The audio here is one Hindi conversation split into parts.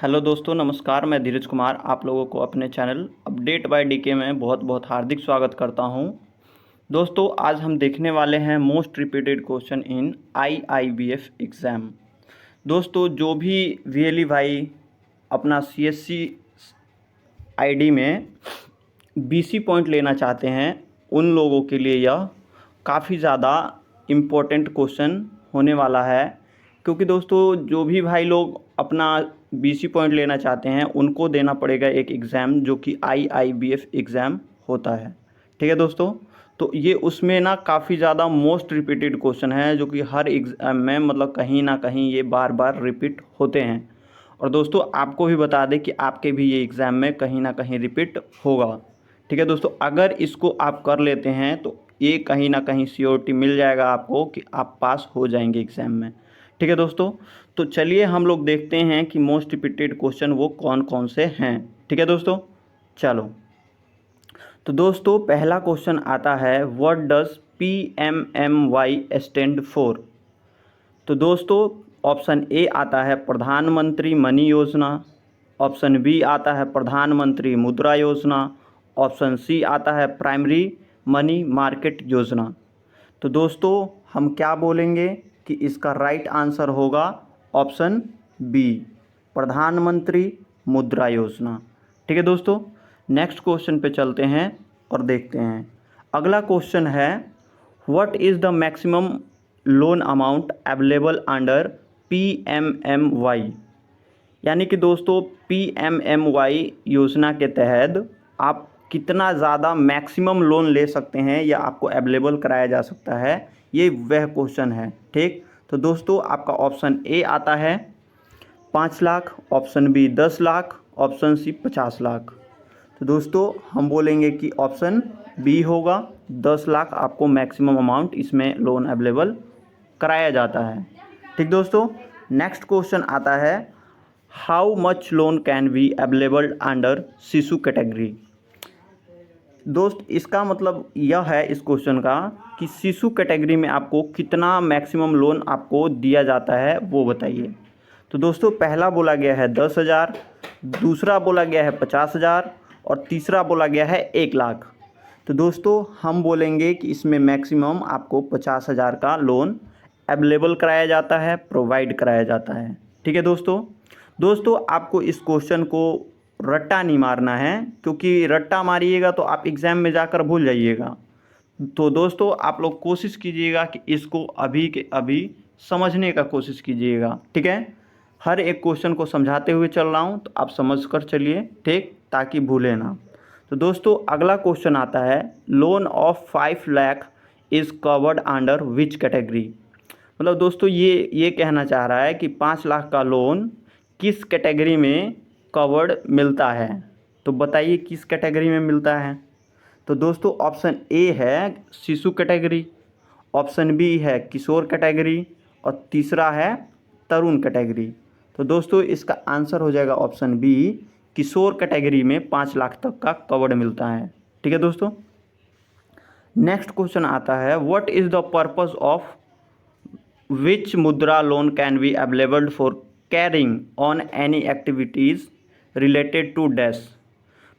हेलो दोस्तों, नमस्कार। मैं धीरज कुमार आप लोगों को अपने चैनल अपडेट बाय डीके में बहुत बहुत हार्दिक स्वागत करता हूं। दोस्तों, आज हम देखने वाले हैं most repeated question in IIBF exam. दोस्तों, जो भी वीएलई भाई अपना सीएससी आईडी में बीसी पॉइंट लेना चाहते हैं, उन लोगों के लिए यह काफ़ी ज़्यादा इम्पोर्टेंट क्वेश्चन होने वाला है। क्योंकि दोस्तों, जो भी भाई लोग अपना बीसी पॉइंट लेना चाहते हैं, उनको देना पड़ेगा एक एग्ज़ाम जो कि आईआईबीएफ एग्ज़ाम होता है। ठीक है दोस्तों, तो ये उसमें ना काफ़ी ज़्यादा मोस्ट रिपीटेड क्वेश्चन है, जो कि हर एग्ज़ाम में मतलब कहीं ना कहीं ये बार बार रिपीट होते हैं। और दोस्तों, आपको भी बता दें कि आपके भी ये एग्ज़ाम में कहीं ना कहीं रिपीट होगा। ठीक है दोस्तों, अगर इसको आप कर लेते हैं तो ये कहीं ना कहीं श्योरिटी मिल जाएगा आपको कि आप पास हो जाएंगे एग्ज़ाम में। ठीक है दोस्तों, तो चलिए हम लोग देखते हैं कि मोस्ट रिपीटेड क्वेश्चन वो कौन कौन से हैं। ठीक है दोस्तों, चलो। तो दोस्तों, पहला क्वेश्चन आता है, what does PMMY stand for. तो दोस्तों, ऑप्शन ए आता है प्रधानमंत्री मनी योजना, ऑप्शन बी आता है प्रधानमंत्री मुद्रा योजना, ऑप्शन सी आता है प्राइमरी मनी मार्केट योजना। तो दोस्तों, हम क्या बोलेंगे कि इसका राइट आंसर होगा ऑप्शन बी, प्रधानमंत्री मुद्रा योजना। ठीक है दोस्तों, नेक्स्ट क्वेश्चन पे चलते हैं और देखते हैं। अगला क्वेश्चन है, what is the maximum loan amount available under PMMY. यानी कि दोस्तों, पीएमएमवाई योजना के तहत आप कितना ज़्यादा मैक्सिमम लोन ले सकते हैं या आपको अवेलेबल कराया जा सकता है, ये वह क्वेश्चन है। ठीक, तो दोस्तों, आपका ऑप्शन ए आता है 5 lakh, option B 10 lakh, option C 50 lakh. तो दोस्तों, हम बोलेंगे कि ऑप्शन बी होगा, 10 लाख आपको मैक्सिमम अमाउंट इसमें लोन अवेलेबल कराया जाता है। ठीक दोस्तों, नेक्स्ट क्वेश्चन आता है, how much loan can be available under शिशु कैटेगरी। दोस्त, इसका मतलब यह है इस क्वेश्चन का कि शिशु कैटेगरी में आपको कितना मैक्सिमम लोन आपको दिया जाता है वो बताइए। तो दोस्तों, पहला बोला गया है 10,000, दूसरा बोला गया है 50,000 और तीसरा बोला गया है 1 लाख। तो दोस्तों, हम बोलेंगे कि इसमें मैक्सिमम आपको 50,000 का लोन अवेलेबल कराया जाता है, प्रोवाइड कराया जाता है। ठीक है दोस्तों, आपको इस क्वेश्चन को रट्टा नहीं मारना है, क्योंकि रट्टा मारिएगा तो आप एग्ज़ाम में जाकर भूल जाइएगा। तो दोस्तों, आप लोग कोशिश कीजिएगा कि इसको अभी के अभी समझने का कोशिश कीजिएगा। ठीक है, हर एक क्वेश्चन को समझाते हुए चल रहा हूँ, तो आप समझ कर चलिए, ठीक, ताकि भूले ना। तो दोस्तों, अगला क्वेश्चन आता है, loan of 5 lakh is covered under which category. मतलब दोस्तों, ये कहना चाह रहा है कि 5 लाख का लोन किस कैटेगरी में कवर्ड मिलता है। तो बताइए किस कैटेगरी में मिलता है। तो दोस्तों, ऑप्शन ए है शिशु कैटेगरी, ऑप्शन बी है किशोर कैटेगरी और तीसरा है तरुण कैटेगरी। तो दोस्तों, इसका आंसर हो जाएगा ऑप्शन बी, किशोर कैटेगरी में 5 लाख तक का कवर्ड मिलता है। ठीक है दोस्तों, नेक्स्ट क्वेश्चन आता है, what is the purpose of which Mudra loan can be available for carrying on any activities related to dash.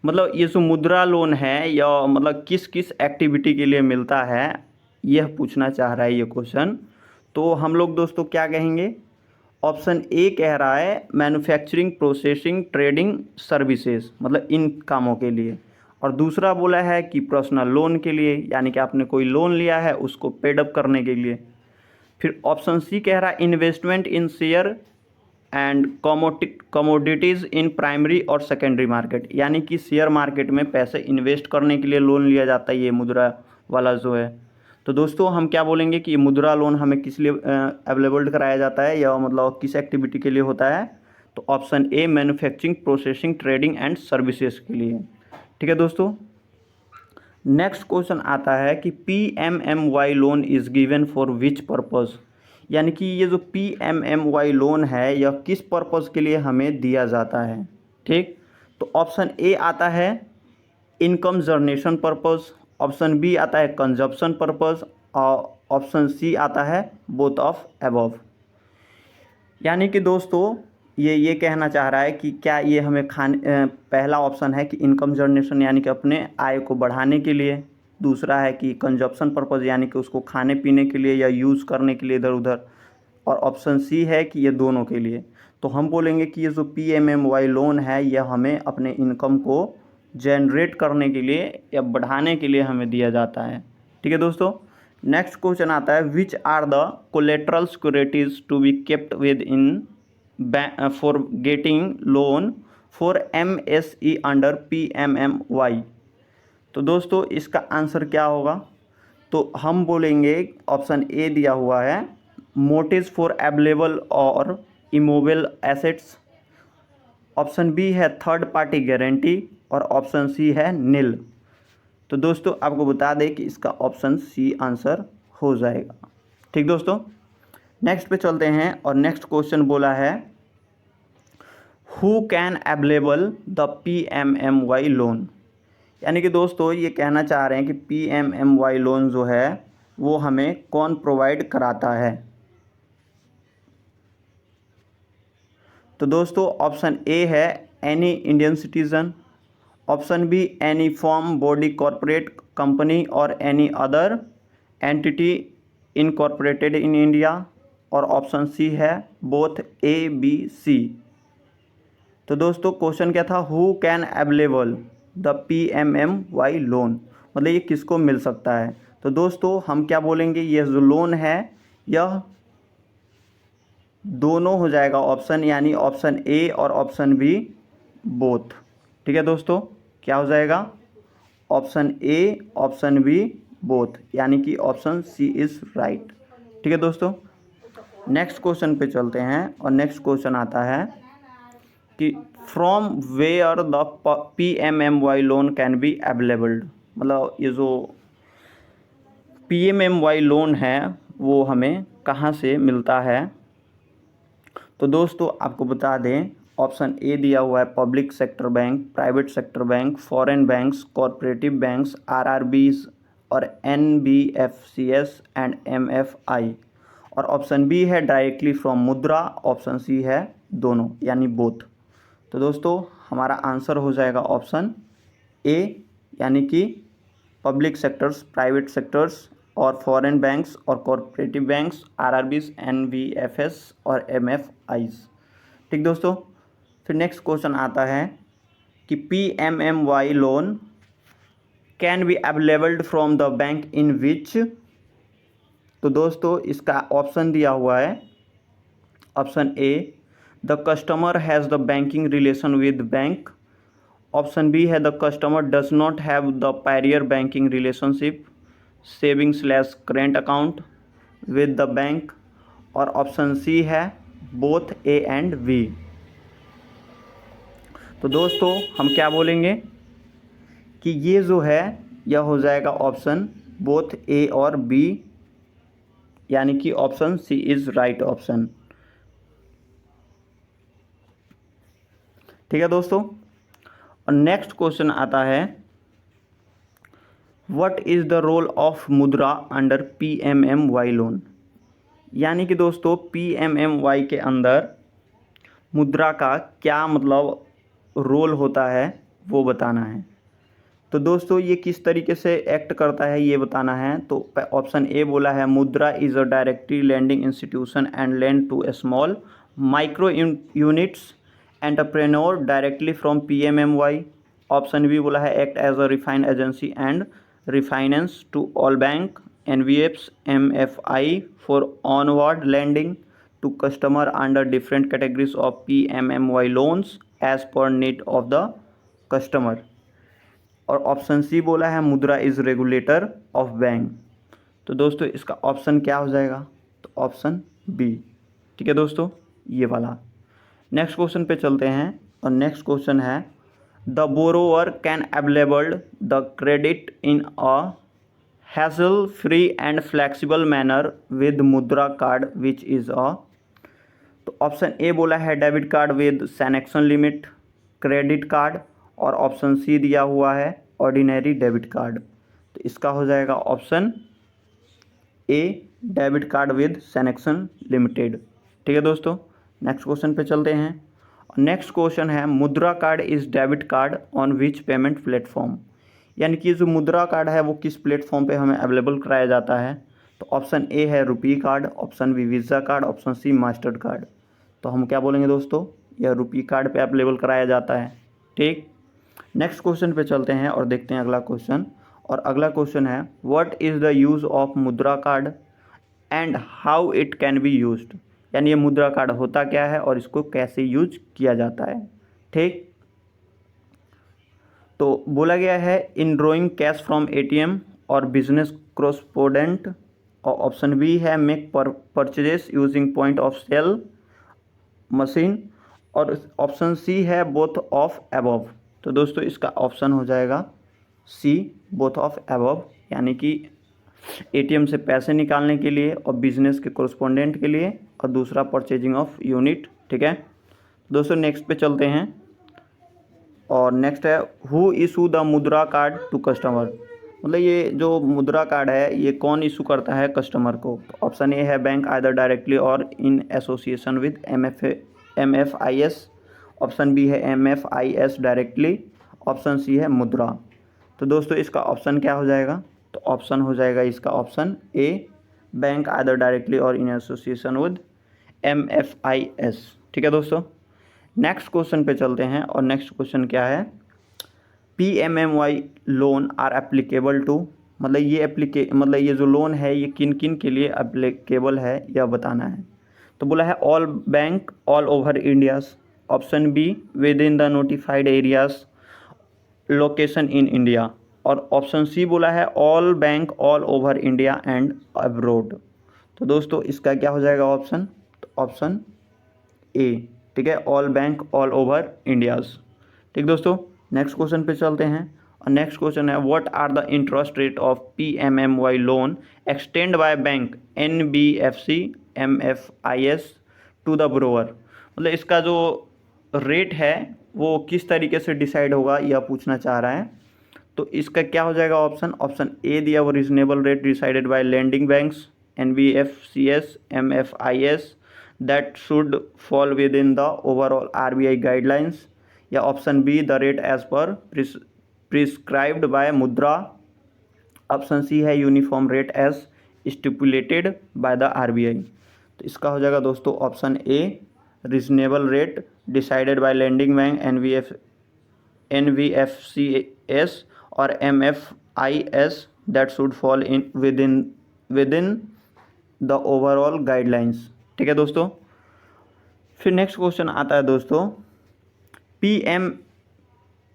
मतलब ये जो मुद्रा लोन है या मतलब किस किस एक्टिविटी के लिए मिलता है, यह पूछना चाह रहा है ये क्वेश्चन। तो हम लोग दोस्तों क्या कहेंगे, ऑप्शन ए कह रहा है मैन्युफैक्चरिंग, प्रोसेसिंग, ट्रेडिंग, सर्विसेज, मतलब इन कामों के लिए। और दूसरा बोला है कि पर्सनल लोन के लिए, यानी कि आपने कोई लोन लिया है उसको पेडअप करने के लिए। फिर ऑप्शन सी कह रहा है investment in share and commodities in primary और सेकेंडरी मार्केट, यानी कि शेयर मार्केट में पैसे इन्वेस्ट करने के लिए लोन लिया जाता है, ये मुद्रा वाला जो है। तो दोस्तों, हम क्या बोलेंगे कि ये मुद्रा लोन हमें किस लिए अवेलेबल कराया जाता है या मतलब किस एक्टिविटी के लिए होता है। तो option A manufacturing, processing, trading and services के लिए। ठीक है दोस्तों, नेक्स्ट क्वेश्चन आता है कि PMMY loan is given for which purpose. यानी कि ये जो पीएमएमवाई लोन है यह किस पर्पज़ के लिए हमें दिया जाता है। ठीक, तो ऑप्शन ए आता है income generation purpose, option B आता है कंजप्शन पर्पज़ और ऑप्शन सी आता है बोथ ऑफ अबव। यानी कि दोस्तों, ये कहना चाह रहा है कि क्या ये हमें पहला ऑप्शन है कि इनकम जनरेशन यानी कि अपने आय को बढ़ाने के लिए, दूसरा है कि कंजप्शन पर्पज़ यानी कि उसको खाने पीने के लिए या यूज़ करने के लिए इधर उधर, और ऑप्शन सी है कि ये दोनों के लिए। तो हम बोलेंगे कि ये जो PMMY लोन है यह हमें अपने इनकम को जनरेट करने के लिए या बढ़ाने के लिए हमें दिया जाता है। ठीक है दोस्तों। नेक्स्ट क्वेश्चन आता है, which are the collateral securities to be kept with in for getting loan for MSE under PMMY। तो दोस्तों इसका आंसर क्या होगा? तो हम बोलेंगे ऑप्शन ए दिया हुआ है मोटिव्स फॉर अवेलेबल और इमोबल एसेट्स, ऑप्शन बी है थर्ड पार्टी गारंटी, और ऑप्शन सी है नील। तो दोस्तों आपको बता दें कि इसका ऑप्शन सी आंसर हो जाएगा। ठीक दोस्तों, नेक्स्ट पे चलते हैं और नेक्स्ट क्वेश्चन बोला है who can available the PMMY loan. यानी कि दोस्तों ये कहना चाह रहे हैं कि PMMY लोन जो है वो हमें कौन प्रोवाइड कराता है। तो दोस्तों ऑप्शन ए है any Indian citizen, option B any form body corporate company और any other entity incorporated in India, और ऑप्शन सी है बोथ ABC। तो दोस्तों क्वेश्चन क्या था, who can available the PMMY loan, मतलब ये किसको मिल सकता है। तो दोस्तों हम क्या बोलेंगे, ये जो लोन है यह दोनों हो जाएगा ऑप्शन, यानी ऑप्शन ए और ऑप्शन बी बोथ। ठीक है दोस्तों, क्या हो जाएगा, option A option B both, यानी कि ऑप्शन सी इज़ राइट। ठीक है दोस्तों, नेक्स्ट क्वेश्चन पे चलते हैं और नेक्स्ट क्वेश्चन आता है कि from where the PMMY loan can be availabled, मतलब ये जो PMMY लोन है वो हमें कहाँ से मिलता है। तो दोस्तों आपको बता दें ऑप्शन ए दिया हुआ है public sector bank, private sector bank, foreign banks, corporative banks, RRBs और NBFCS एंड MFI, और ऑप्शन बी है डायरेक्टली फ्रॉम मुद्रा, ऑप्शन सी है दोनों यानी बोथ। तो दोस्तों हमारा आंसर हो जाएगा ऑप्शन ए, यानी कि पब्लिक सेक्टर्स, प्राइवेट सेक्टर्स और फॉरेन बैंक्स और कॉरपोरेटिव बैंक्स, RRBs, NBFS और MFIs। ठीक दोस्तों, फिर नेक्स्ट क्वेश्चन आता है कि PMMY loan can be availabled from the bank in which. तो दोस्तों इसका ऑप्शन दिया हुआ है option A the customer has the banking relation with bank, option B है the customer does not have the prior banking relationship saving current account with the bank, और ऑप्शन सी है बोथ ए एंड बी। तो दोस्तों हम क्या बोलेंगे कि ये जो है यह हो जाएगा ऑप्शन बोथ ए और बी, यानी कि option C is right option. ठीक है दोस्तों, और नेक्स्ट क्वेश्चन आता है what is the role of Mudra under PMMY loan. यानी कि दोस्तों PMMY के अंदर मुद्रा का क्या मतलब रोल होता है वो बताना है। तो दोस्तों ये किस तरीके से एक्ट करता है ये बताना है। तो ऑप्शन ए बोला है Mudra is a directly lending institution and lend to small micro units entrepreneur directly from PMMY। Option B बोला है act as a refined agency and refinance to all bank NBFs MFI for onward lending to customer under different categories of PMMY loans as per need of the customer, और ऑप्शन सी बोला है Mudra is regulator of bank. तो दोस्तों इसका ऑप्शन क्या हो जाएगा, तो ऑप्शन बी। ठीक है दोस्तों, ये वाला। नेक्स्ट क्वेश्चन पे चलते हैं और नेक्स्ट क्वेश्चन है the borrower can available the credit in a hassle free and flexible manner with मुद्रा कार्ड विच इज़ अ। तो ऑप्शन ए बोला है debit card with sanction limit, credit card, और ऑप्शन सी दिया हुआ है ऑर्डिनरी डेबिट कार्ड। तो इसका हो जाएगा option A debit card with sanction limited. ठीक है दोस्तों, नेक्स्ट क्वेश्चन पे चलते हैं नेक्स्ट क्वेश्चन है मुद्रा card is debit card on which payment platform, यानी कि जो मुद्रा कार्ड है वो किस प्लेटफॉर्म पे हमें अवेलेबल कराया जाता है। तो ऑप्शन ए है RuPay card, option B Visa card, option C Mastercard. तो हम क्या बोलेंगे दोस्तों, यह रुपी कार्ड पे अवेलेबल कराया जाता है। ठीक, नेक्स्ट क्वेश्चन पे चलते हैं और देखते हैं अगला क्वेश्चन। और अगला क्वेश्चन है what is the use of Mudra card and how it can be used, यानी ये मुद्रा कार्ड होता क्या है और इसको कैसे यूज किया जाता है। ठीक, तो बोला गया है in drawing cash from ATM और बिजनेस कॉरस्पोंडेंट, और ऑप्शन बी है make purchases using point of sale machine, और ऑप्शन सी है बोथ ऑफ अबव। तो दोस्तों इसका ऑप्शन हो जाएगा सी, बोथ ऑफ अबव, यानी कि एटीएम से पैसे निकालने के लिए और बिजनेस के कॉरस्पोंडेंट के लिए, और दूसरा परचेजिंग ऑफ यूनिट। ठीक है दोस्तों, नेक्स्ट पे चलते हैं। और नेक्स्ट है हु इशू द मुद्रा कार्ड टू कस्टमर, मतलब ये जो मुद्रा कार्ड है ये कौन इशू करता है कस्टमर को। तो ऑप्शन ए है bank either directly or in association with MFIS, option B है MFIS डायरेक्टली, ऑप्शन सी है मुद्रा। तो दोस्तों इसका ऑप्शन क्या हो जाएगा, तो ऑप्शन हो जाएगा इसका option A bank either directly or in association with MFIS। ठीक है दोस्तों, नेक्स्ट क्वेश्चन पे चलते हैं। और नेक्स्ट क्वेश्चन क्या है, PMMY loan are applicable to, मतलब ये जो लोन है ये किन किन के लिए एप्लीकेबल है यह बताना है। तो बोला है all bank all over India's, option be with in the notified areas location in India, और ऑप्शन सी बोला है all bank all over India and abroad. तो दोस्तों इसका क्या हो जाएगा ऑप्शन, तो ऑप्शन ए, ठीक है, all bank all over India's. ठीक दोस्तों, नेक्स्ट क्वेश्चन पे चलते हैं। और नेक्स्ट क्वेश्चन है what are the interest rate of PMMY loan extend by bank NBFC MFIS to the borrower, मतलब इसका जो रेट है वो किस तरीके से डिसाइड होगा यह पूछना चाह रहा है। तो इसका क्या हो जाएगा ऑप्शन ए दिया वो reasonable rate decided by lending banks NBFCS MFIS that should fall within the overall RBI guidelines, या option B the rate as per prescribed by Mudra, option C है uniform rate as stipulated by the RBI। तो इसका हो जाएगा दोस्तों option A reasonable rate decided by lending bank NBFCS और MFIS that should fall in within the overall guidelines. ठीक है दोस्तों, फिर नेक्स्ट क्वेश्चन आता है दोस्तों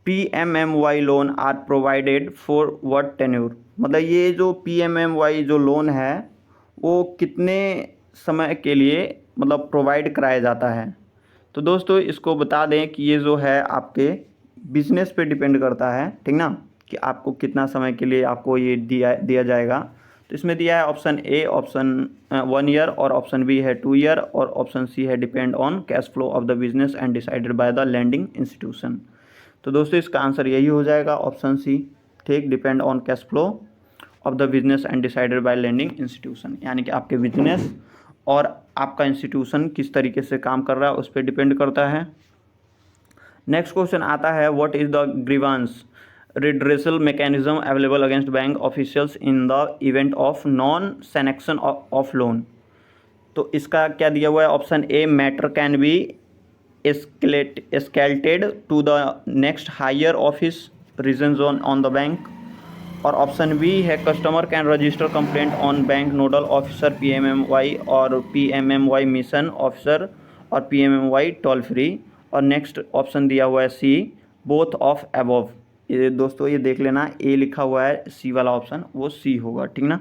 PMMY loan are provided for what tenure, मतलब ये जो PMMY जो लोन है वो कितने समय के लिए मतलब प्रोवाइड कराया जाता है। तो दोस्तों इसको बता दें कि ये जो है आपके बिजनेस पे डिपेंड करता है, ठीक ना, कि आपको कितना समय के लिए आपको ये दिया जाएगा। तो इसमें दिया है ऑप्शन ए ऑप्शन 1 ईयर, और ऑप्शन बी है 2 ईयर, और ऑप्शन सी है depend on cash flow of the business and decided by the lending institution. तो दोस्तों इसका आंसर यही हो जाएगा ऑप्शन सी, ठीक, depend on cash flow of the business and decided by lending institution, यानी कि आपके बिजनेस और आपका इंस्टीट्यूशन किस तरीके से काम कर रहा है उस पर डिपेंड करता है। नेक्स्ट क्वेश्चन आता है what is the grievance redressal mechanism available against bank officials in the event of non-sanction of loan। तो इसका क्या दिया हुआ है option a matter can be escalated to the next higher office reasons on the bank, और ऑप्शन बी है customer can register complaint on bank nodal officer PMMY और PMMY मिशन ऑफिसर और PMMY टोल फ्री, और नेक्स्ट ऑप्शन दिया हुआ है सी बोथ ऑफ अबव। ये दोस्तों ये देख लेना ए लिखा हुआ है, सी वाला ऑप्शन वो सी होगा, ठीक ना।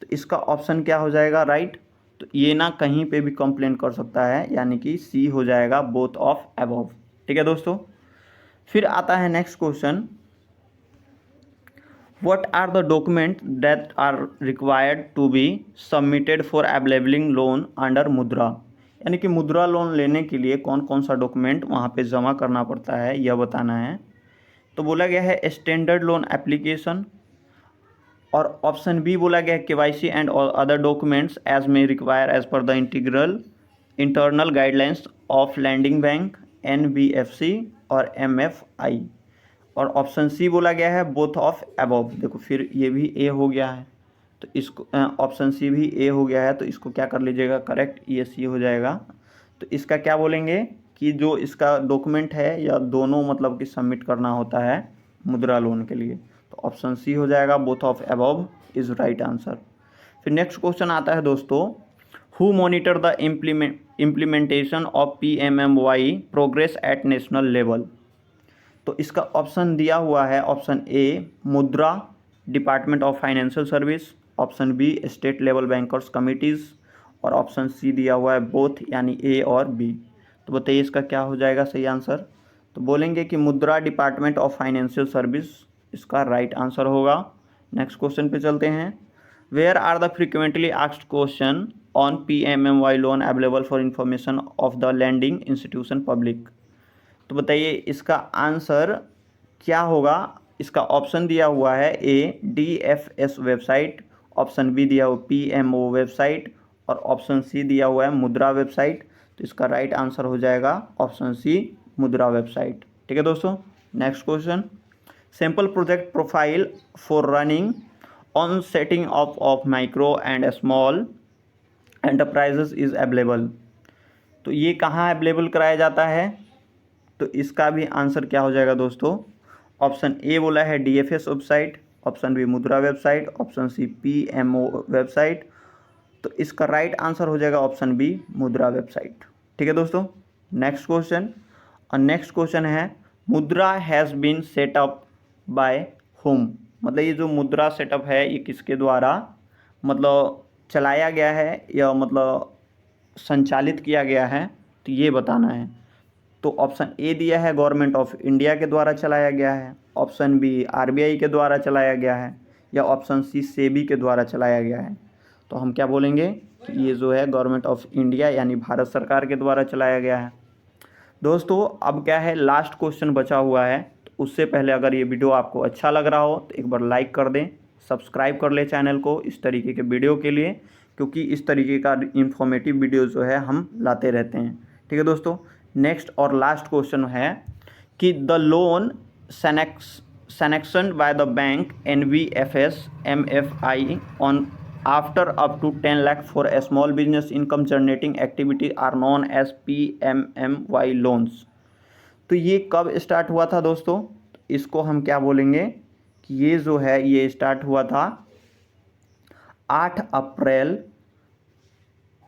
तो इसका ऑप्शन क्या हो जाएगा राइट, तो ये ना कहीं पे भी कंप्लेंट कर सकता है, यानी कि सी हो जाएगा बोथ ऑफ अबव। ठीक है दोस्तों, फिर आता है next question what are the document that are required to be submitted for availabling loan under Mudra, यानी कि मुद्रा लोन लेने के लिए कौन कौन सा डॉक्यूमेंट वहाँ पे जमा करना पड़ता है यह बताना है। तो बोला गया है स्टैंडर्ड लोन एप्लीकेशन, और ऑप्शन बी बोला गया है KYC and other documents as may require as per the internal guidelines of lending bank NBFC और MFI। और ऑप्शन सी बोला गया है बोथ ऑफ अबव। देखो फिर ये भी ए हो गया है, तो इसको ऑप्शन सी भी ए हो गया है, तो इसको क्या कर लीजिएगा करेक्ट, ये सी हो जाएगा। तो इसका क्या बोलेंगे कि जो इसका डॉक्यूमेंट है या दोनों मतलब कि सबमिट करना होता है मुद्रा लोन के लिए, तो ऑप्शन सी हो जाएगा both of above is right answer. फिर नेक्स्ट क्वेश्चन आता है दोस्तों, who monitor the implementation of PMMY progress at national level. तो इसका ऑप्शन दिया हुआ है, option A Mudra department of financial service, option B state level bankers committees, और ऑप्शन सी दिया हुआ है बोथ यानी ए और बी। तो बताइए इसका क्या हो जाएगा सही आंसर। तो बोलेंगे कि Mudra department of financial service इसका राइट आंसर होगा। नेक्स्ट क्वेश्चन पे चलते हैं, where are the frequently asked question on PMMY loan available for information of the lending institution public. तो बताइए इसका आंसर क्या होगा। इसका ऑप्शन दिया हुआ है ए DFS वेबसाइट, ऑप्शन बी दिया हुआ PMO वेबसाइट, और ऑप्शन सी दिया हुआ है मुद्रा वेबसाइट। तो इसका राइट आंसर हो जाएगा ऑप्शन सी मुद्रा वेबसाइट। ठीक है दोस्तों, next question, simple project profile for running on setting up of micro and small enterprises is available. तो ये कहाँ अवेलेबल कराया जाता है, तो इसका भी आंसर क्या हो जाएगा दोस्तों। ऑप्शन ए बोला है DFS website, option B Mudra website, option C PMO website. तो इसका राइट आंसर हो जाएगा ऑप्शन बी मुद्रा वेबसाइट। ठीक है दोस्तों, नेक्स्ट क्वेश्चन, और नेक्स्ट क्वेश्चन है Mudra has been set up by home. मतलब ये जो मुद्रा सेटअप है ये किसके द्वारा मतलब चलाया गया है या मतलब संचालित किया गया है, तो ये बताना है। तो ऑप्शन ए दिया है गवर्नमेंट ऑफ इंडिया के द्वारा चलाया गया है, ऑप्शन बी RBI के द्वारा चलाया गया है, या ऑप्शन सी सेबी के द्वारा चलाया गया है। तो हम क्या बोलेंगे कि ये जो है गवर्नमेंट ऑफ इंडिया यानी भारत सरकार के द्वारा चलाया गया है। दोस्तों अब क्या है लास्ट क्वेश्चन बचा हुआ है, तो उससे पहले अगर ये वीडियो आपको अच्छा लग रहा हो तो एक बार लाइक कर दें, सब्सक्राइब कर ले चैनल को इस तरीके के वीडियो के लिए, क्योंकि इस तरीके का इंफॉर्मेटिव वीडियो जो है हम लाते रहते हैं। ठीक है दोस्तों, नेक्स्ट और लास्ट क्वेश्चन है कि the loan sanctioned by the bank NBFS MFI on after up to 10 lakh for a small business income generating activity are known as PMMY loans. तो ये कब स्टार्ट हुआ था दोस्तों, इसको हम क्या बोलेंगे कि ये जो है ये स्टार्ट हुआ था 8 अप्रैल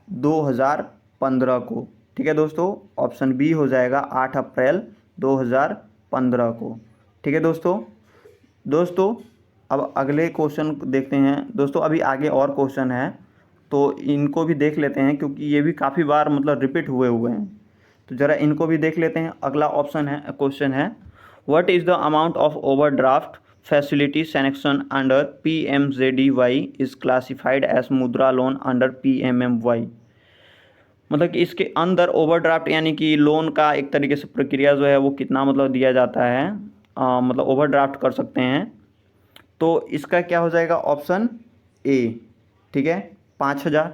2015 को। ठीक है दोस्तों, ऑप्शन बी हो जाएगा 8 अप्रैल 2015 को। ठीक है दोस्तों अब अगले क्वेश्चन देखते हैं दोस्तों। अभी आगे और क्वेश्चन है तो इनको भी देख लेते हैं, क्योंकि ये भी काफ़ी बार मतलब रिपीट हुए हैं, तो ज़रा इनको भी देख लेते हैं। अगला ऑप्शन है क्वेश्चन है, what is the amount of overdraft facility sanction under PMJDY is classified as Mudra loan under PMMY। मतलब कि इसके अंदर ओवरड्राफ्ट यानी कि लोन का एक तरीके से प्रक्रिया जो है वो कितना मतलब दिया जाता है, मतलब ओवरड्राफ्ट कर सकते हैं। तो इसका क्या हो जाएगा ऑप्शन ए। ठीक है, 5000।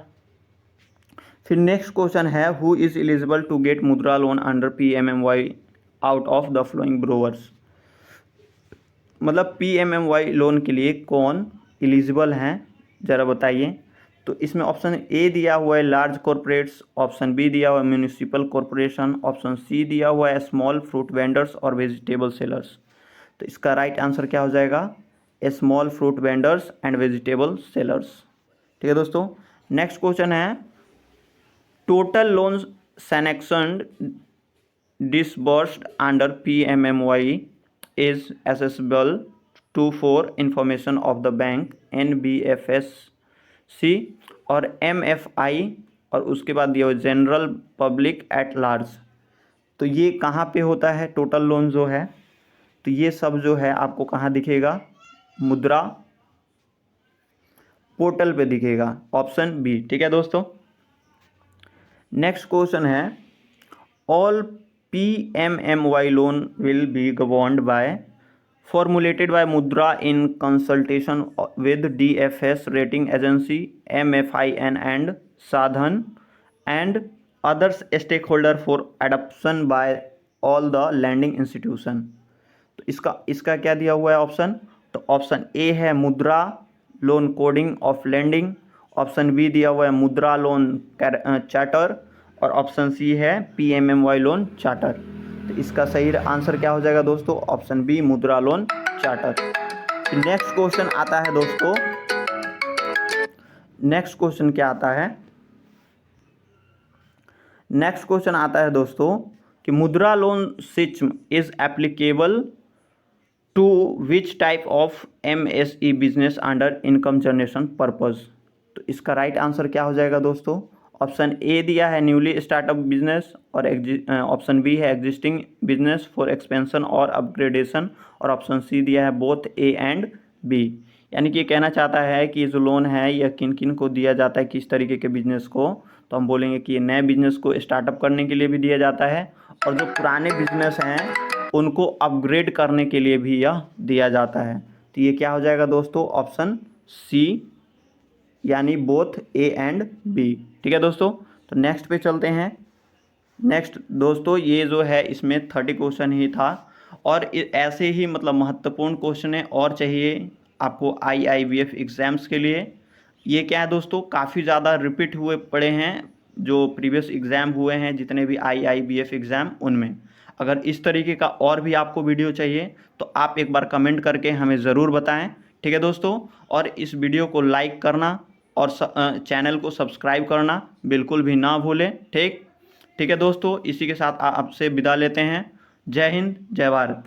फिर नेक्स्ट क्वेश्चन है, who is eligible to get Mudra loan under PMMY out of the following borrowers. मतलब PMMY लोन के लिए कौन एलिजिबल हैं ज़रा बताइए। तो इसमें ऑप्शन ए दिया हुआ है लार्ज कॉरपोरेट्स, ऑप्शन बी दिया हुआ है म्यूनिसिपल कॉरपोरेशन, ऑप्शन सी दिया हुआ है स्मॉल फ्रूट वेंडर्स और वेजिटेबल सेलर्स। तो इसका राइट आंसर क्या हो जाएगा, small fruit vendors and vegetable sellers. ठीक है दोस्तों, नेक्स्ट क्वेश्चन है, total loan sanctioned disbursed under PMMY is accessible to for information of the bank NBFC और MFI, और उसके बाद दिया हुआ जनरल पब्लिक एट लार्ज। तो ये कहाँ पे होता है टोटल लोन जो है, तो ये सब जो है आपको कहाँ दिखेगा, मुद्रा पोर्टल पे दिखेगा, ऑप्शन बी। ठीक है दोस्तों, नेक्स्ट क्वेश्चन है, all PMMY loan will be governed bye formulated by Mudra in consultation with DFS rating agency MFIN and Sadhan and others stakeholder for adoption by all the lending institution. तो इसका क्या दिया हुआ है ऑप्शन? तो ऑप्शन ए है Mudra loan coding of lending, option B दिया हुआ है मुद्रा लोन चार्टर, और ऑप्शन सी है PMMY लोन चार्टर। तो इसका सही आंसर क्या हो जाएगा दोस्तों? ऑप्शन बी मुद्रा लोन चार्टर। नेक्स्ट क्वेश्चन आता है दोस्तों, नेक्स्ट क्वेश्चन क्या आता है? नेक्स्ट क्वेश्चन आता है दोस्तों कि Mudra loan scheme is applicable to which type of MSE business under income generation purpose. तो इसका राइट आंसर क्या हो जाएगा दोस्तों? ऑप्शन ए दिया है न्यूली स्टार्टअप बिजनेस, और ऑप्शन बी है एग्जिस्टिंग बिजनेस फॉर एक्सपेंशन और अपग्रेडेशन, और ऑप्शन सी दिया है बोथ ए एंड बी। यानी कि ये कहना चाहता है कि जो लोन है यह किन किन को दिया जाता है, किस तरीके के बिजनेस को। तो हम बोलेंगे कि ये नए बिजनेस को स्टार्टअप करने के लिए भी दिया जाता है, और जो पुराने बिजनेस हैं उनको अपग्रेड करने के लिए भी यह दिया जाता है। तो ये क्या हो जाएगा दोस्तों? ऑप्शन सी, यानी बोथ ए एंड बी। ठीक है दोस्तों, तो नेक्स्ट पे चलते हैं। नेक्स्ट दोस्तों, ये जो है इसमें 30 क्वेश्चन ही था, और ऐसे ही मतलब महत्वपूर्ण क्वेश्चन और चाहिए आपको IIBF एग्ज़ाम्स के लिए। ये क्या है दोस्तों, काफ़ी ज़्यादा रिपीट हुए पड़े हैं जो प्रीवियस एग्ज़ाम हुए हैं, जितने भी IIBF एग्ज़ाम उनमें। अगर इस तरीके का और भी आपको वीडियो चाहिए तो आप एक बार कमेंट करके हमें ज़रूर बताएं। ठीक है दोस्तों, और इस वीडियो को लाइक करना और चैनल को सब्सक्राइब करना बिल्कुल भी ना भूलें। ठीक है दोस्तों, इसी के साथ आपसे विदा लेते हैं। जय हिंद, जय भारत।